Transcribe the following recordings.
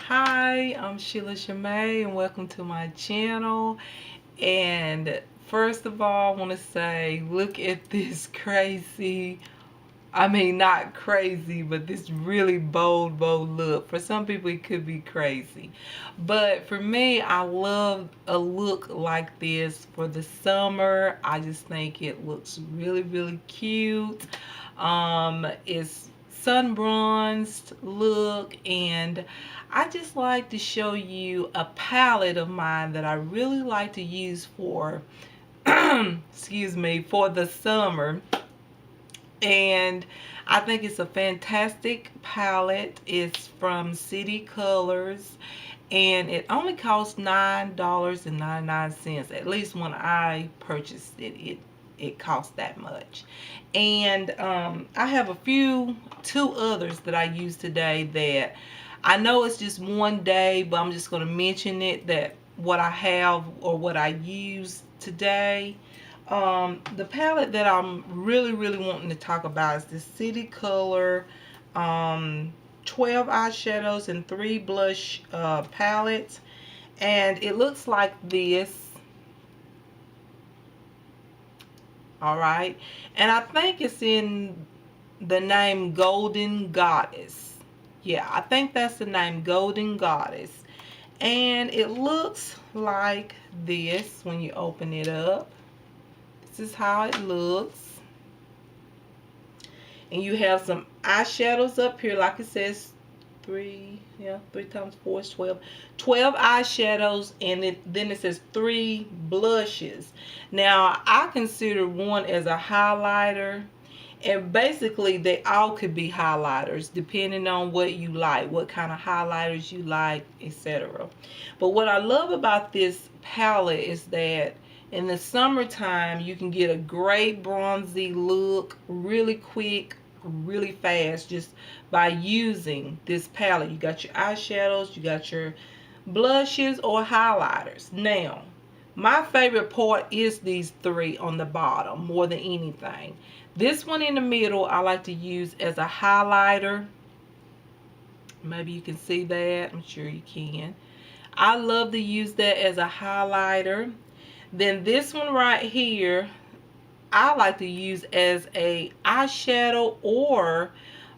Hi, I'm Sheila Shamay and welcome to my channel. And first of all, I want to say, look at this crazy, not crazy, but this really bold look. For some people, it could be crazy. But for me, I love a look like this for the summer. I just think it looks really cute. It's sun bronzed look, and I just like to show you a palette of mine that I really like to use for excuse me, for the summer. And I think it's a fantastic palette. It's from City Colors, and it only costs $9.99. At least when I purchased it cost that much. And I have two others that I use today that I know it's just one day, but I'm just going to mention it, that what I have or what I use today. The palette that I'm really wanting to talk about is the City Color 12 eyeshadows and 3 blush palettes. And it looks like this. Alright. And I think it's in the name Golden Goddess. Yeah, I think that's the name, Golden Goddess. And it looks like this when you open it up. This is how it looks. And you have some eyeshadows up here, like it says, 3 times 4 is 12. 12 eyeshadows, and then it says 3 blushes. Now, I consider one as a highlighter, and basically they all could be highlighters depending on what you like, what kind of highlighters you like, etc. But what I love about this palette is that in the summertime you can get a great bronzy look really quick, really fast, just by using this palette. You got your eyeshadows, you got your blushes or highlighters. Now, my favorite part is these 3 on the bottom more than anything. This one in the middle I like to use as a highlighter. Maybe you can see that. I'm sure you can. I love to use that as a highlighter. Then this one right here I like to use as a eyeshadow or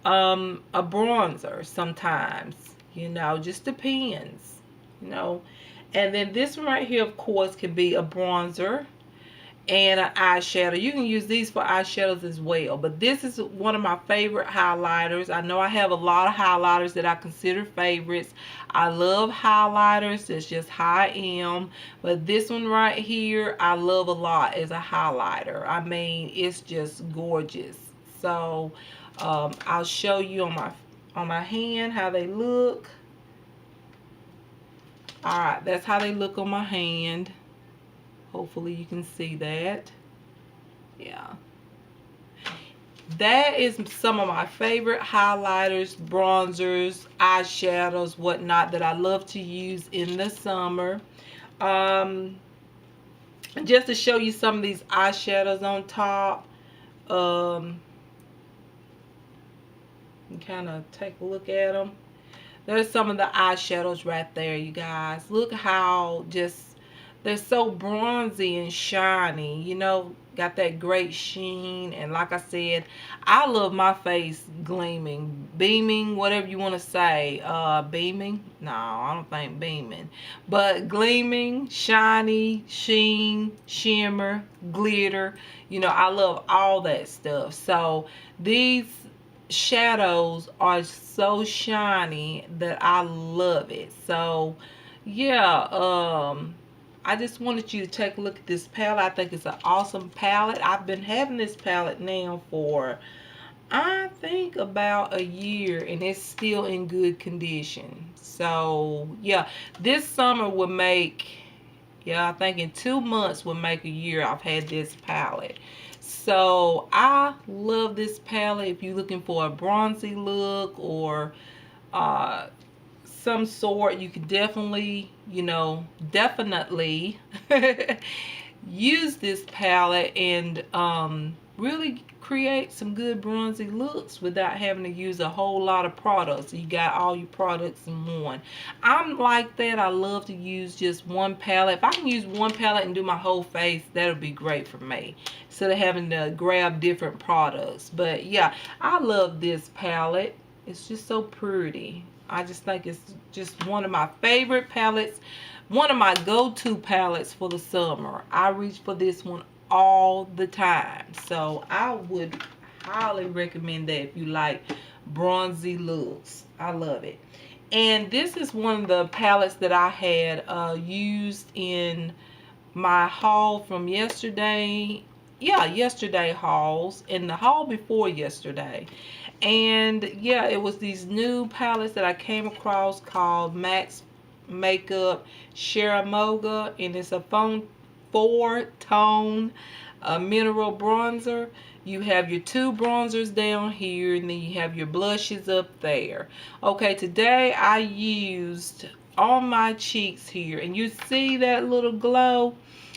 a bronzer sometimes. Just depends. You know. And then this one right here, of course, can be a bronzer and an eyeshadow. You can use these for eyeshadows as well. But this is one of my favorite highlighters. I know I have a lot of highlighters that I consider favorites. I love highlighters. That's just how I am. But this one right here, I love a lot as a highlighter. I mean, it's just gorgeous. So I'll show you on my hand how they look. Alright, that's how they look on my hand. Hopefully you can see that. Yeah. That is some of my favorite highlighters, bronzers, eyeshadows, whatnot that I love to use in the summer. Just to show you some of these eyeshadows on top. You kind of take a look at them. There's some of the eyeshadows right there, you guys. Look how just they're so bronzy and shiny, got that great sheen. And like I said, I love my face gleaming, beaming, whatever you want to say. Beaming? No, I don't think beaming. But gleaming, shiny, sheen, shimmer, glitter. I love all that stuff. So these shadows are so shiny that I love it. So yeah, I just wanted you to take a look at this palette. I think it's an awesome palette. I've been having this palette now for I think about a year, and it's still in good condition. So yeah, this summer will make, I think in 2 months will make a year I've had this palette. So I love this palette. If you're looking for a bronzy look or some sort, you can definitely use this palette. And really create some good bronzy looks without having to use a whole lot of products. You got all your products in one. I'm like that. I love to use just one palette. If I can use one palette and do my whole face, that'll be great for me, instead of having to grab different products. But yeah, I love this palette. It's just so pretty. I just think it's just one of my favorite palettes, one of my go-to palettes for the summer. I reach for this one all the time. So I would highly recommend that if you like bronzy looks. I love it. And this is one of the palettes that I had used in my haul from yesterday. Yeah, yesterday hauls and the haul before yesterday. And yeah, it was these new palettes that I came across called Max Makeup Sharamoga, and it's a four-tone mineral bronzer. You have your two bronzers down here, and then you have your blushes up there. Okay, today I used on my cheeks here, and you see that little glow?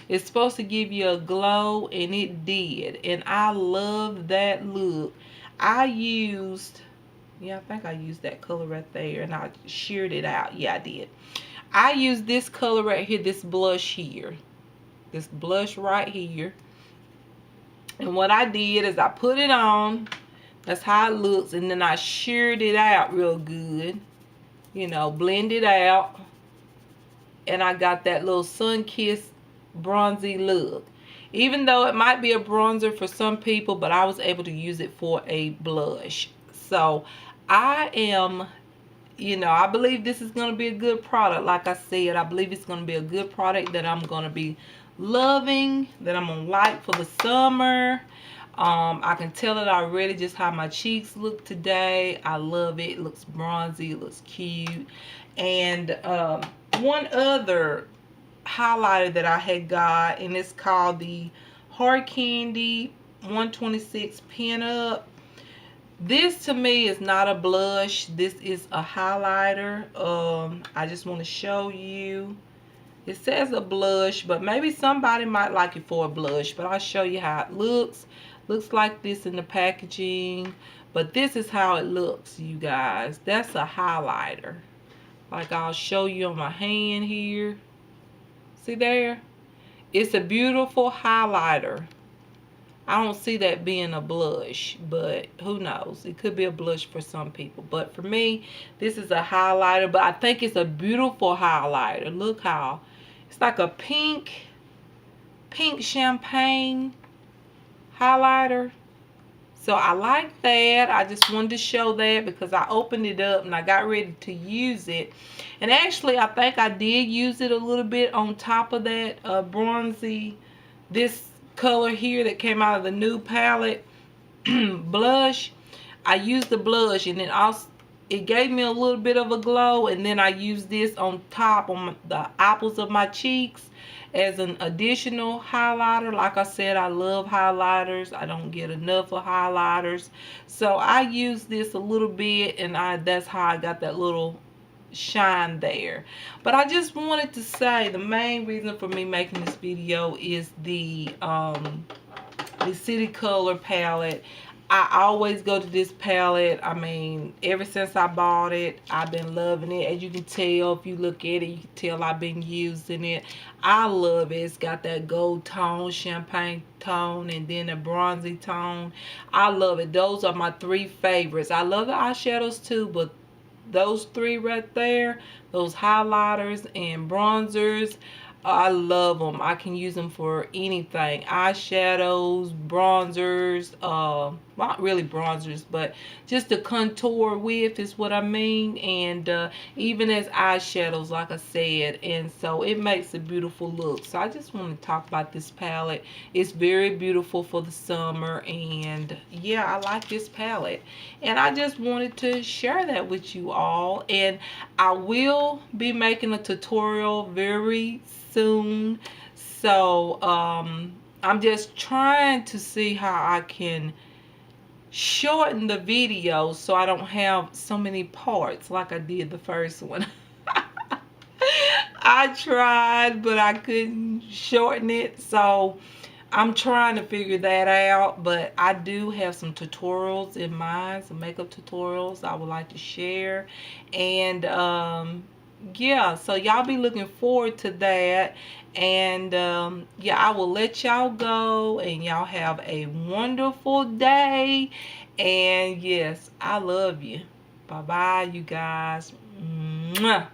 It's supposed to give you a glow, and it did. And I love that look. I used, yeah, I think I used that color right there, and I sheared it out. Yeah, I did. I used this color right here, this blush here. This blush right here. And what I did is I put it on. That's how it looks. And then I sheared it out real good. You know, blend it out. And I got that little sun-kissed bronzy look. Even though it might be a bronzer for some people, but I was able to use it for a blush. So I am, you know, I believe this is going to be a good product. Like I said, I believe it's going to be a good product that I'm going to be loving, that I'm going to like for the summer. I can tell it already just how my cheeks look today. I love it. It looks bronzy. It looks cute. And one other highlighter that I had got, and it's called the Hard Candy 126 Pin Up. This to me is not a blush. This is a highlighter. I just want to show you. It says a blush, but maybe somebody might like it for a blush. But I'll show you how it looks. Looks like this in the packaging. But this is how it looks, you guys. That's a highlighter. Like I'll show you on my hand here. See there? It's a beautiful highlighter. I don't see that being a blush, but who knows? It could be a blush for some people. But for me, this is a highlighter, but I think it's a beautiful highlighter. Look how, it's like a pink champagne highlighter. So I like that. I just wanted to show that because I opened it up and I got ready to use it. And actually, I think I did use it a little bit on top of that bronzy, this color here that came out of the new palette blush. I used the blush, and then also it gave me a little bit of a glow, and then I used this on top on the apples of my cheeks as an additional highlighter. Like I said, I love highlighters. I don't get enough of highlighters, so I use this a little bit, and that's how I got that little shine there. But I just wanted to say the main reason for me making this video is the City Color palette. I always go to this palette. I mean, ever since I bought it, I've been loving it. As you can tell, if you look at it, you can tell I've been using it. I love it. It's got that gold tone, champagne tone, and then a bronzy tone. I love it. Those are my three favorites. I love the eyeshadows too, but those three right there, those highlighters and bronzers, I love them. I can use them for anything. Eyeshadows, bronzers, not really bronzers, but just the contour with is what I mean. And even as eyeshadows, like I said. And so it makes a beautiful look. So I just want to talk about this palette. It's very beautiful for the summer. And yeah, I like this palette. And I just wanted to share that with you all. And I will be making a tutorial very soon. So I'm just trying to see how I can shorten the video so I don't have so many parts like I did the first one. I tried, but I couldn't shorten it. So I'm trying to figure that out, but I do have some tutorials in mind, some makeup tutorials I would like to share. And yeah, so y'all be looking forward to that. And yeah, I will let y'all go, and y'all have a wonderful day. And yes, I love you. Bye bye, you guys. Mwah.